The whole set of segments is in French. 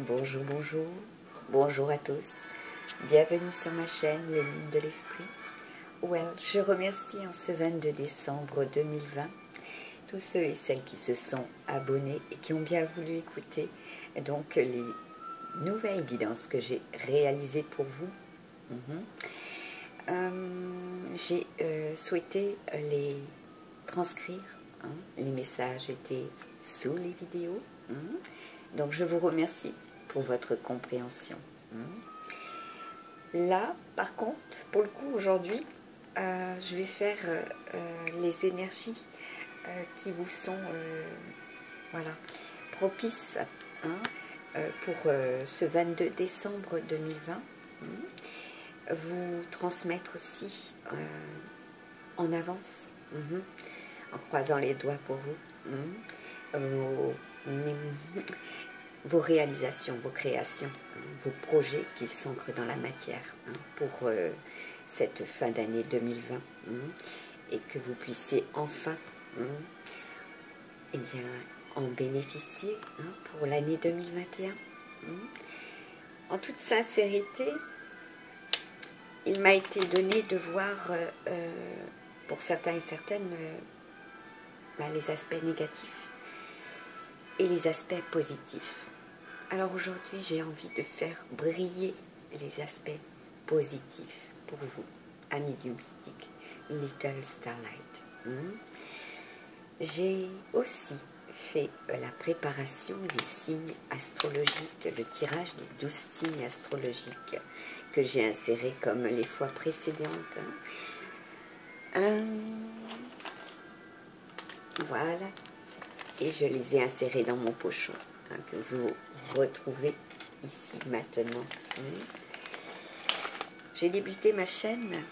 Bonjour, bonjour, bonjour à tous. Bienvenue sur ma chaîne Les Lignes de l'Esprit. Je remercie en ce 22 décembre 2020 tous ceux et celles qui se sont abonnés et qui ont bien voulu écouter donc les nouvelles guidances que j'ai réalisées pour vous. J'ai souhaité les transcrire. Les messages étaient sous les vidéos. Donc je vous remercie pour votre compréhension. Là, par contre, pour le coup, aujourd'hui, je vais faire les énergies qui vous sont propices pour ce 22 décembre 2020. Vous transmettre aussi en avance, en croisant les doigts pour vous, vos réalisations, vos créations, vos projets qui s'ancrent dans la matière pour cette fin d'année 2020 et que vous puissiez enfin en bénéficier pour l'année 2021. En toute sincérité, il m'a été donné de voir pour certains et certaines les aspects négatifs et les aspects positifs. Alors aujourd'hui, j'ai envie de faire briller les aspects positifs pour vous, amis du mystique, Little Starlight. J'ai aussi fait la préparation des signes astrologiques, le tirage des 12 signes astrologiques que j'ai insérés comme les fois précédentes. Voilà, et je les ai insérés dans mon pochon que vous retrouvez ici maintenant. J'ai débuté ma chaîne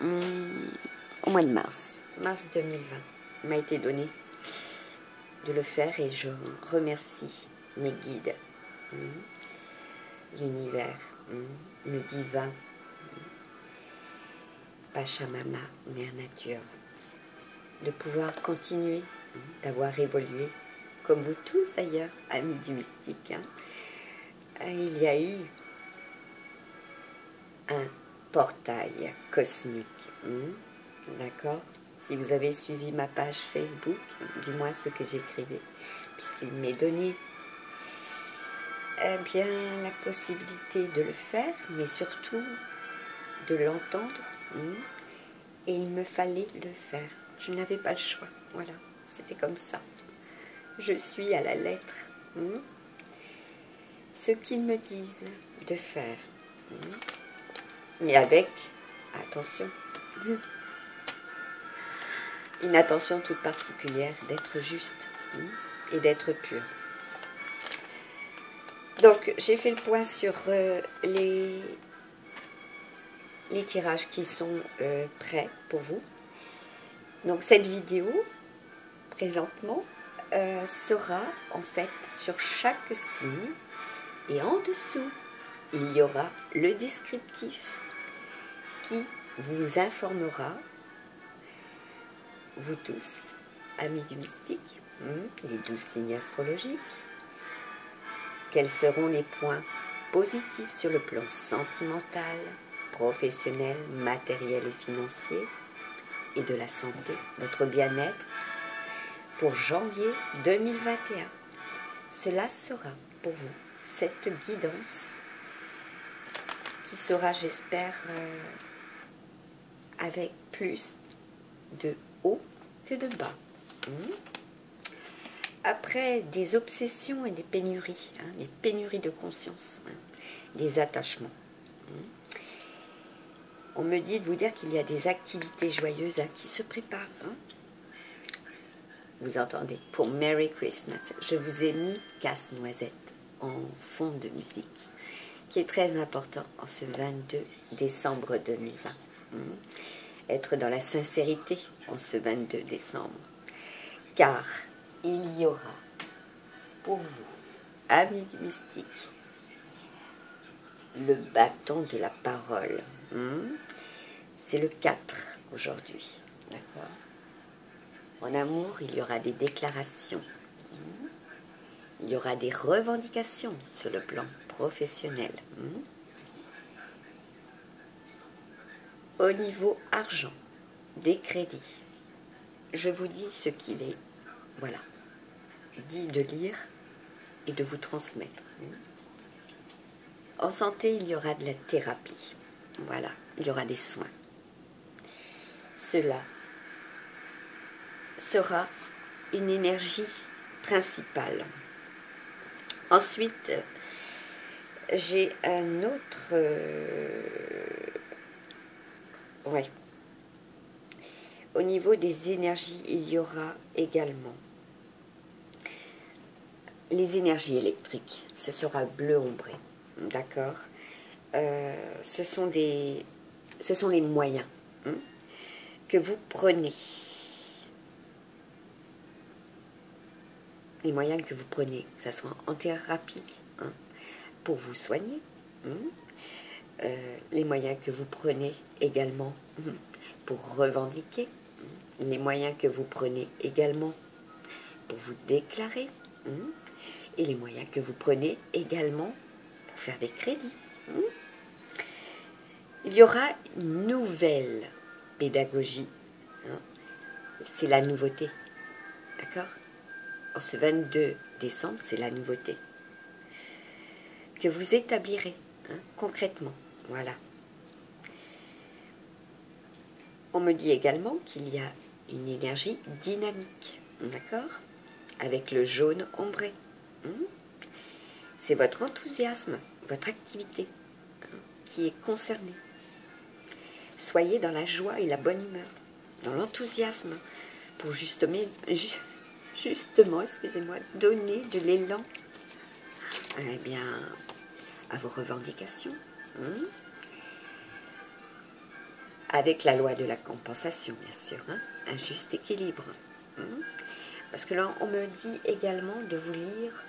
au mois de mars 2020. Il m'a été donné de le faire et je remercie mes guides, l'univers, le divin, Pachamama, Mère Nature, de pouvoir continuer, d'avoir évolué, comme vous tous d'ailleurs, amis du mystique. Il y a eu un portail cosmique, d'accord? Si vous avez suivi ma page Facebook, du moins ce que j'écrivais, puisqu'il m'est donné la possibilité de le faire, mais surtout de l'entendre, et il me fallait le faire. Je n'avais pas le choix, voilà, c'était comme ça. Je suis à la lettre ce qu'ils me disent de faire, mais avec attention, une attention toute particulière d'être juste et d'être pur. Donc j'ai fait le point sur les tirages qui sont prêts pour vous. Donc cette vidéo présentement sera en fait sur chaque signe et en dessous il y aura le descriptif qui vous informera, vous tous, amis du mystique, les 12 signes astrologiques, quels seront les points positifs sur le plan sentimental, professionnel, matériel et financier, et de la santé, votre bien-être, pour janvier 2021. Cela sera pour vous cette guidance qui sera, j'espère, avec plus de haut que de bas. Après des obsessions et des pénuries, des pénuries de conscience, des attachements. On me dit de vous dire qu'il y a des activités joyeuses qui se préparent. Vous entendez, pour Merry Christmas, je vous ai mis Casse-Noisette en fond de musique, qui est très important en ce 22 décembre 2020. Être dans la sincérité en ce 22 décembre. Car il y aura pour vous, amis du mystique, le bâton de la parole. C'est le 4 aujourd'hui. D'accord? En amour, il y aura des déclarations. Il y aura des revendications sur le plan professionnel. Au niveau argent, des crédits, je vous dis ce qu'il est, voilà, dit de lire et de vous transmettre. En santé, il y aura de la thérapie, voilà, il y aura des soins. Cela sera une énergie principale. Ensuite, j'ai un autre... ouais. Au niveau des énergies, il y aura également les énergies électriques. Ce sera bleu ombré. D'accord. Ce sont les moyens que vous prenez. Les moyens que vous prenez, que ce soit en thérapie, pour vous soigner. Les moyens que vous prenez également pour revendiquer. Les moyens que vous prenez également pour vous déclarer. Et les moyens que vous prenez également pour faire des crédits. Il y aura une nouvelle pédagogie. C'est la nouveauté. D'accord? En ce 22 décembre, c'est la nouveauté. Que vous établirez concrètement. Voilà. On me dit également qu'il y a une énergie dynamique. D'accord? Avec le jaune ombré. C'est votre enthousiasme, votre activité qui est concernée. Soyez dans la joie et la bonne humeur, dans l'enthousiasme, pour justement, excusez-moi, donner de l'élan eh bien, à vos revendications. Avec la loi de la compensation, bien sûr, un juste équilibre. Parce que là, on me dit également de vous lire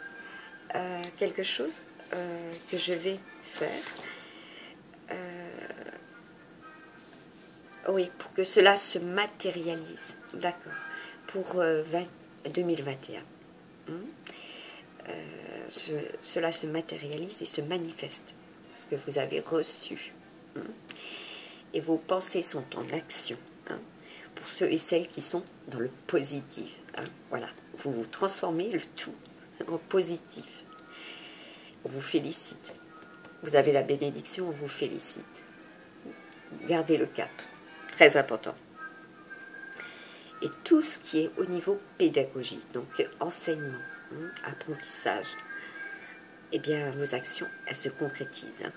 quelque chose que je vais faire. Oui, pour que cela se matérialise. D'accord. Pour 2021. Cela se matérialise et se manifeste. Ce que vous avez reçu. Et vos pensées sont en action. Pour ceux et celles qui sont dans le positif. Voilà. Vous transformez le tout en positif. On vous félicite. Vous avez la bénédiction, on vous félicite. Gardez le cap. Très important. Et tout ce qui est au niveau pédagogie, donc enseignement, apprentissage, eh bien, vos actions, elles se concrétisent.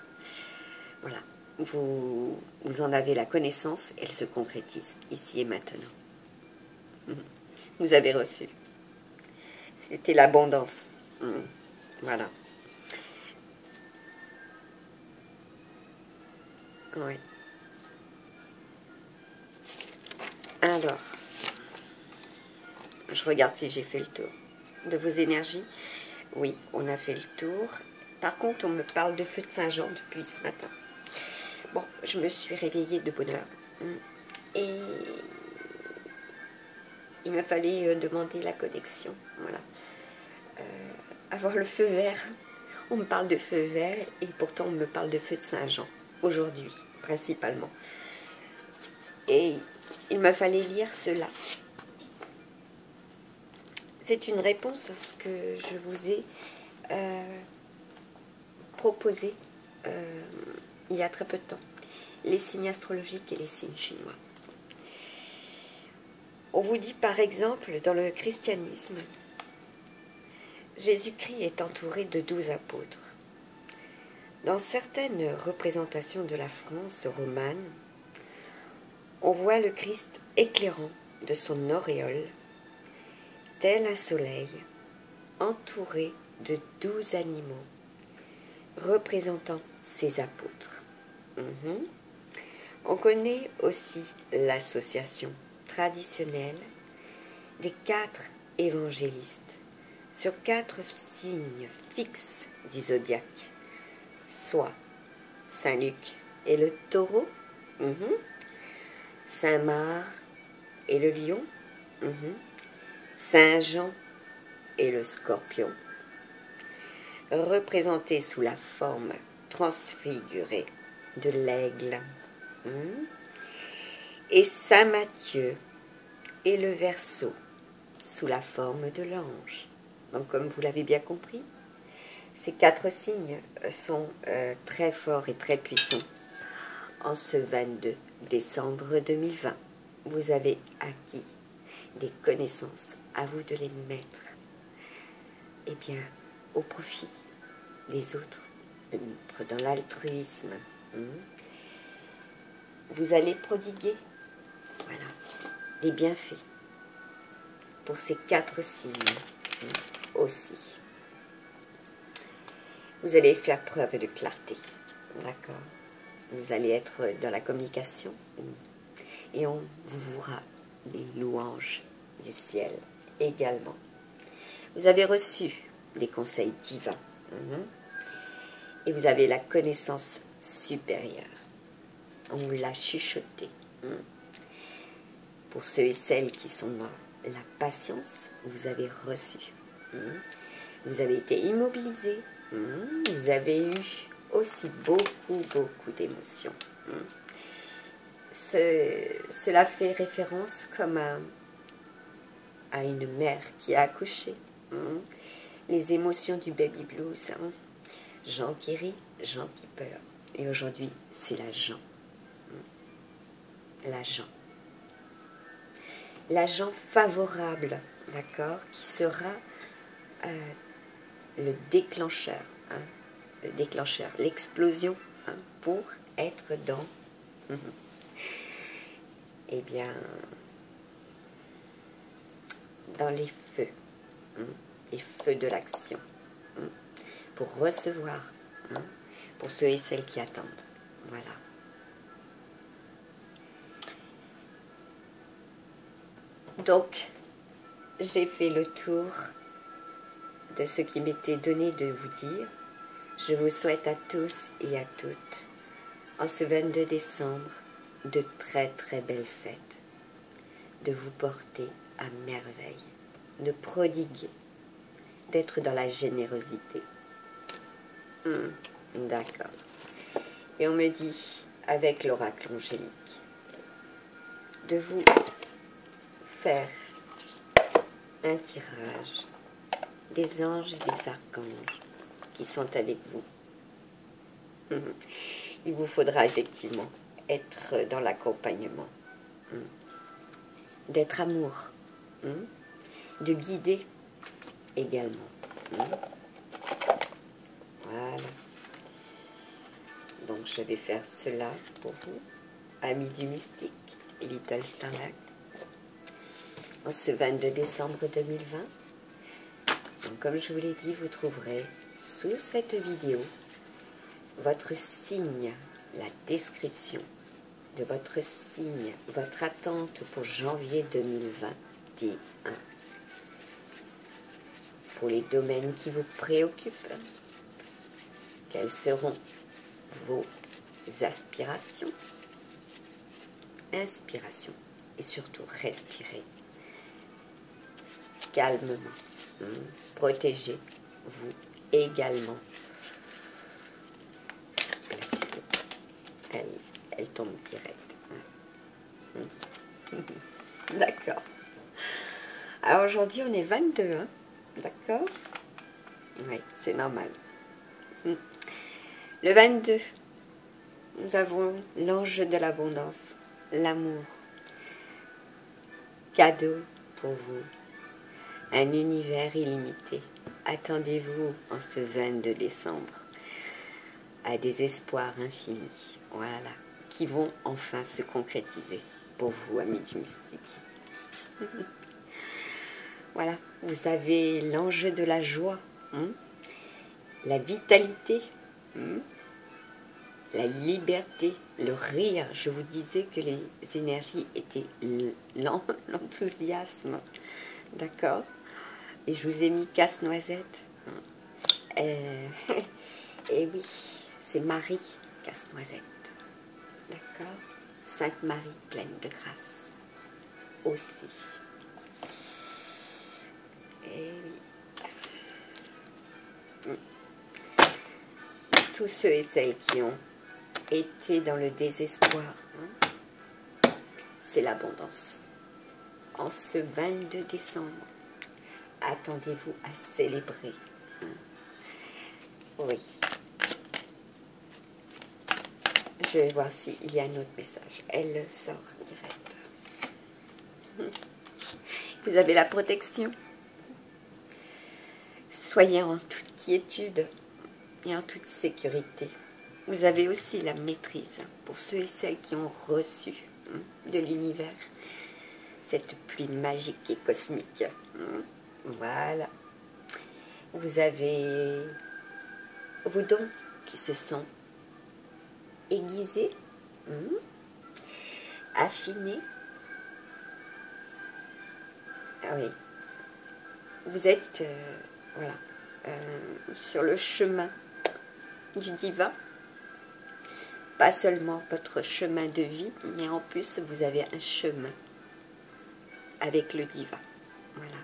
Voilà. Vous en avez la connaissance, elles se concrétisent, ici et maintenant. Vous avez reçu. C'était l'abondance. Voilà. Oui. Alors, je regarde si j'ai fait le tour de vos énergies. Oui, on a fait le tour. Par contre, on me parle de feu de Saint-Jean depuis ce matin. Bon, je me suis réveillée de bonne heure. Et il me fallait demander la connexion. Voilà. Avoir le feu vert. On me parle de feu vert et pourtant on me parle de feu de Saint-Jean. Aujourd'hui, principalement. Et il me fallait lire cela. C'est une réponse à ce que je vous ai proposé il y a très peu de temps. Les signes astrologiques et les signes chinois. On vous dit par exemple, dans le christianisme, Jésus-Christ est entouré de 12 apôtres. Dans certaines représentations de la France romane, on voit le Christ éclairant de son auréole, tel un soleil, entouré de 12 animaux, représentant ses apôtres. On connaît aussi l'association traditionnelle des 4 évangélistes sur 4 signes fixes du zodiaque, soit Saint-Luc et le taureau, Saint-Marc et le lion, Saint-Jean et le scorpion, représenté sous la forme transfigurée de l'aigle. Et Saint Matthieu et le Verseau sous la forme de l'ange. Donc comme vous l'avez bien compris, ces 4 signes sont très forts et très puissants. En ce 22 décembre 2020, vous avez acquis des connaissances, à vous de les mettre au profit des autres, être dans l'altruisme. Vous allez prodiguer des bienfaits pour ces 4 signes aussi. Vous allez faire preuve de clarté, d'accord? Vous allez être dans la communication et on vous jouera des louanges du ciel également. Vous avez reçu des conseils divins et vous avez la connaissance supérieure. On vous l'a chuchoté. Pour ceux et celles qui sont dans la patience, vous avez reçu. Vous avez été immobilisés. Vous avez eu aussi beaucoup d'émotions. Cela fait référence comme à une mère qui a accouché. Les émotions du baby blues. Gens qui rient, gens qui pleurent. Et aujourd'hui, c'est l'agent. L'agent favorable, d'accord, qui sera le déclencheur, l'explosion, pour être dans, dans les feux de l'action, pour recevoir, pour ceux et celles qui attendent. Voilà. Donc, j'ai fait le tour de ce qui m'était donné de vous dire. Je vous souhaite à tous et à toutes, en ce 22 décembre, de très belles fêtes, de vous porter à merveille, de prodiguer, d'être dans la générosité. D'accord. Et on me dit, avec l'oracle angélique, de vous faire un tirage des anges et des archanges qui sont avec vous. Il vous faudra effectivement être dans l'accompagnement, d'être amour, de guider également. Voilà. Donc je vais faire cela pour vous, amis du mystique, Little Starlight, en ce 22 décembre 2020. Donc, comme je vous l'ai dit, vous trouverez sous cette vidéo votre signe, la description de votre signe, votre attente pour janvier 2021. Pour les domaines qui vous préoccupent, quelles seront vos aspirations, inspiration et surtout respirez calmement. Protégez-vous également. Elle tombe direct. D'accord. Alors aujourd'hui on est 22, d'accord? Oui, c'est normal. Le 22, nous avons l'ange de l'abondance, l'amour, cadeau pour vous, un univers illimité. Attendez-vous en ce 22 décembre à des espoirs infinis, voilà, qui vont enfin se concrétiser pour vous, amis du mystique. Voilà, vous avez l'ange de la joie, la vitalité, la liberté, le rire. Je vous disais que les énergies étaient l'enthousiasme, d'accord? Et je vous ai mis casse-noisette. Et oui, c'est Marie casse-noisette, d'accord? Sainte Marie pleine de grâce aussi. Et oui. tous ceux et celles qui ont été dans le désespoir, hein, c'est l'abondance. En ce 22 décembre, attendez-vous à célébrer. Hein. Oui. Je vais voir s'il y a un autre message. Elle sort direct. Vous avez la protection. Soyez en toute quiétude et en toute sécurité. Vous avez aussi la maîtrise pour ceux et celles qui ont reçu de l'univers cette pluie magique et cosmique. Voilà. Vous avez vos dons qui se sont aiguisés, affinés. Ah oui. Vous êtes voilà, sur le chemin du divin. Pas seulement votre chemin de vie, mais en plus vous avez un chemin avec le divin. Voilà.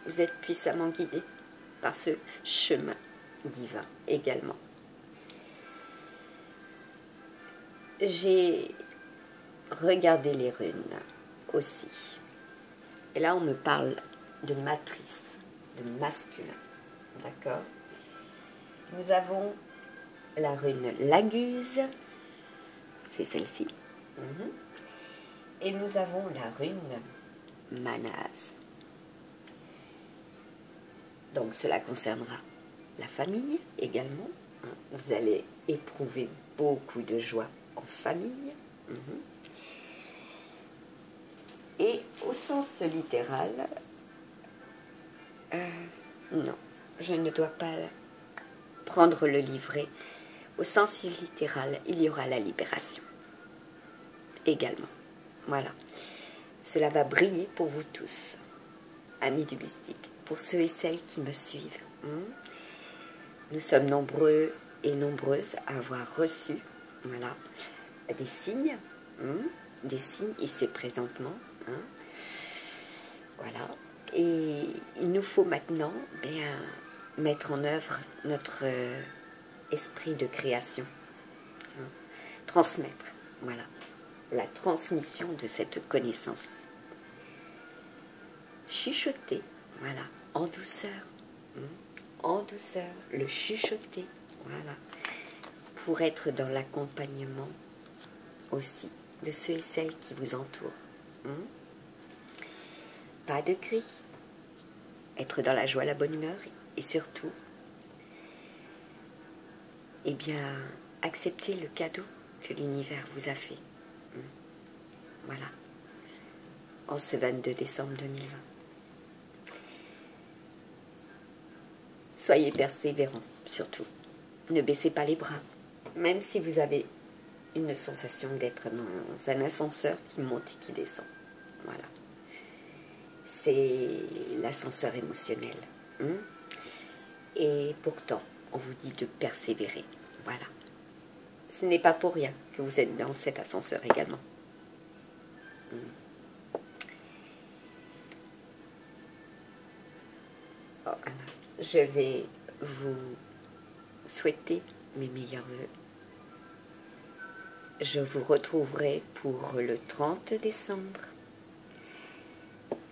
Vous êtes puissamment guidé par ce chemin divin également. J'ai regardé les runes aussi. Et là, on me parle de matrice, de masculin. D'accord? Nous avons la rune Laguse, c'est celle-ci. Et nous avons la rune Manase. Donc cela concernera la famille également. Vous allez éprouver beaucoup de joie en famille. Et au sens littéral, non, je ne dois pas prendre le livret. Au sens littéral, il y aura la libération également. Voilà. Cela va briller pour vous tous, amis du mystique, pour ceux et celles qui me suivent. Nous sommes nombreux et nombreuses à avoir reçu, voilà, des signes, ici présentement. Voilà. Et il nous faut maintenant mettre en œuvre notre esprit de création. Transmettre, voilà, la transmission de cette connaissance. Chuchoter, voilà, en douceur. En douceur, le chuchoter, voilà, pour être dans l'accompagnement aussi de ceux et celles qui vous entourent. Pas de cris, être dans la joie, la bonne humeur et surtout, eh bien, accepter le cadeau que l'univers vous a fait. Voilà, en ce 22 décembre 2020. Soyez persévérants, surtout. Ne baissez pas les bras, même si vous avez une sensation d'être dans un ascenseur qui monte et qui descend. Voilà. C'est l'ascenseur émotionnel. Et pourtant, on vous dit de persévérer. Voilà. Ce n'est pas pour rien que vous êtes dans cet ascenseur également. Voilà. Je vais vous souhaiter mes meilleurs vœux. Je vous retrouverai pour le 30 décembre.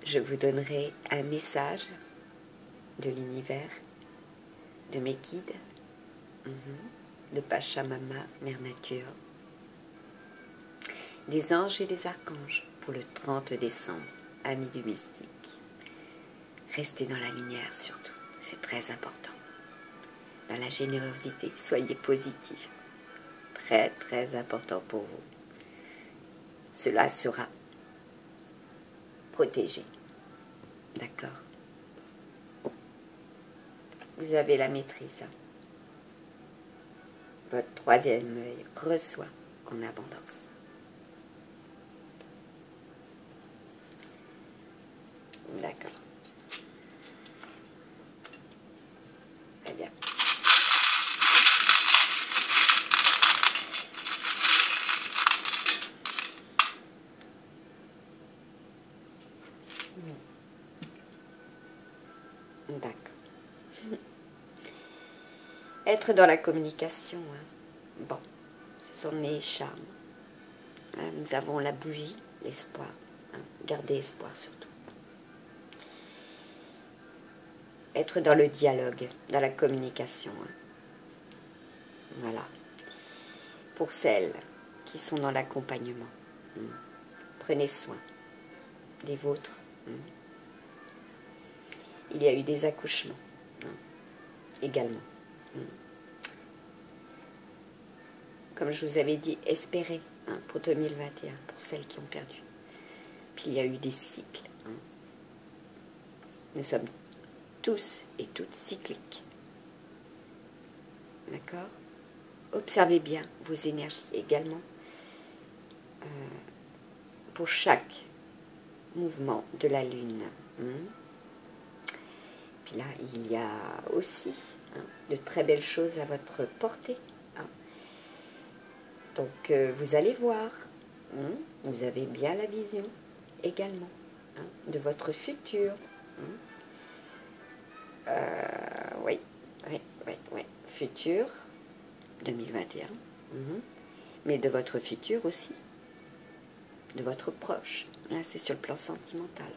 Je vous donnerai un message de l'univers, de mes guides, de Pachamama, Mère Nature, des anges et des archanges pour le 30 décembre, amis du mystique. Restez dans la lumière surtout, c'est très important. Dans la générosité, soyez positifs. Très très important pour vous. Cela sera protégé. D'accord? Vous avez la maîtrise. Votre troisième œil reçoit en abondance. D'accord. Très bien. D'accord. Être dans la communication, Bon, ce sont les charmes. Nous avons la bougie, l'espoir. Gardez espoir surtout. Être dans le dialogue, dans la communication. Voilà. Pour celles qui sont dans l'accompagnement, prenez soin des vôtres. Il y a eu des accouchements également. Comme je vous avais dit, espérez pour 2021, pour celles qui ont perdu. Puis il y a eu des cycles. Nous sommes tous et toutes cycliques. D'accord? Observez bien vos énergies également. Pour chaque mouvement de la Lune. Puis là, il y a aussi de très belles choses à votre portée. Donc, vous allez voir. Vous avez bien la vision également de votre futur. Oui. Futur 2021. Mais de votre futur aussi. De votre proche. Là, c'est sur le plan sentimental.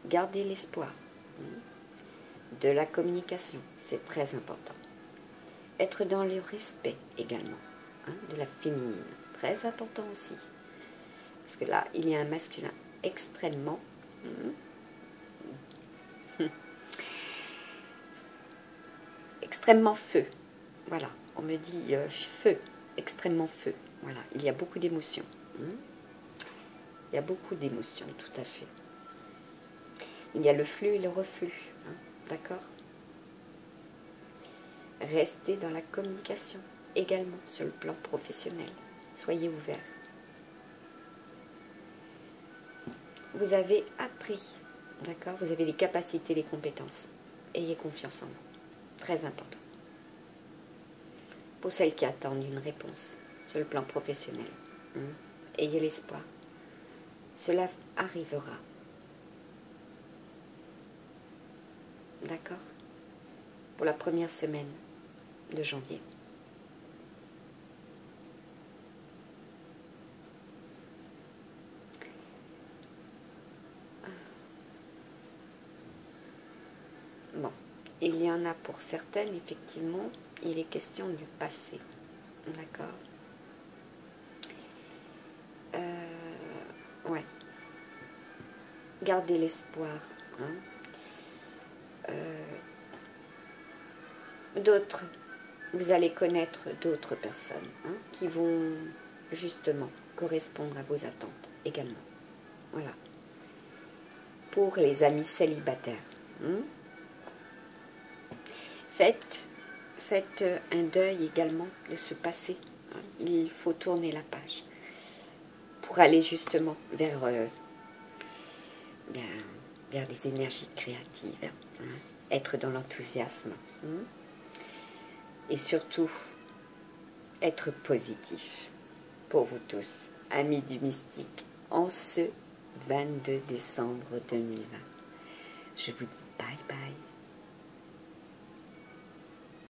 Gardez l'espoir. De la communication, c'est très important. Être dans le respect également. De la féminine, très important aussi. Parce que là, il y a un masculin extrêmement... extrêmement feu. Voilà, on me dit feu, extrêmement feu. Voilà, il y a beaucoup d'émotions. Il y a beaucoup d'émotions, tout à fait. Il y a le flux et le reflux, d'accord? Restez dans la communication, également sur le plan professionnel. Soyez ouverts. Vous avez appris, d'accord? Vous avez les capacités, les compétences. Ayez confiance en vous. Très important. Pour celles qui attendent une réponse sur le plan professionnel, ayez l'espoir. Cela arrivera. D'accord? Pour la première semaine de janvier. Bon, il y en a pour certaines, effectivement, il est question du passé. D'accord? Ouais. Gardez l'espoir. D'autres, vous allez connaître d'autres personnes qui vont justement correspondre à vos attentes également. Voilà. Pour les amis célibataires, faites un deuil également de ce passé. Il faut tourner la page pour aller justement vers des énergies créatives, être dans l'enthousiasme. Et surtout, être positif pour vous tous, amis du mystique, en ce 22 décembre 2020. Je vous dis bye bye.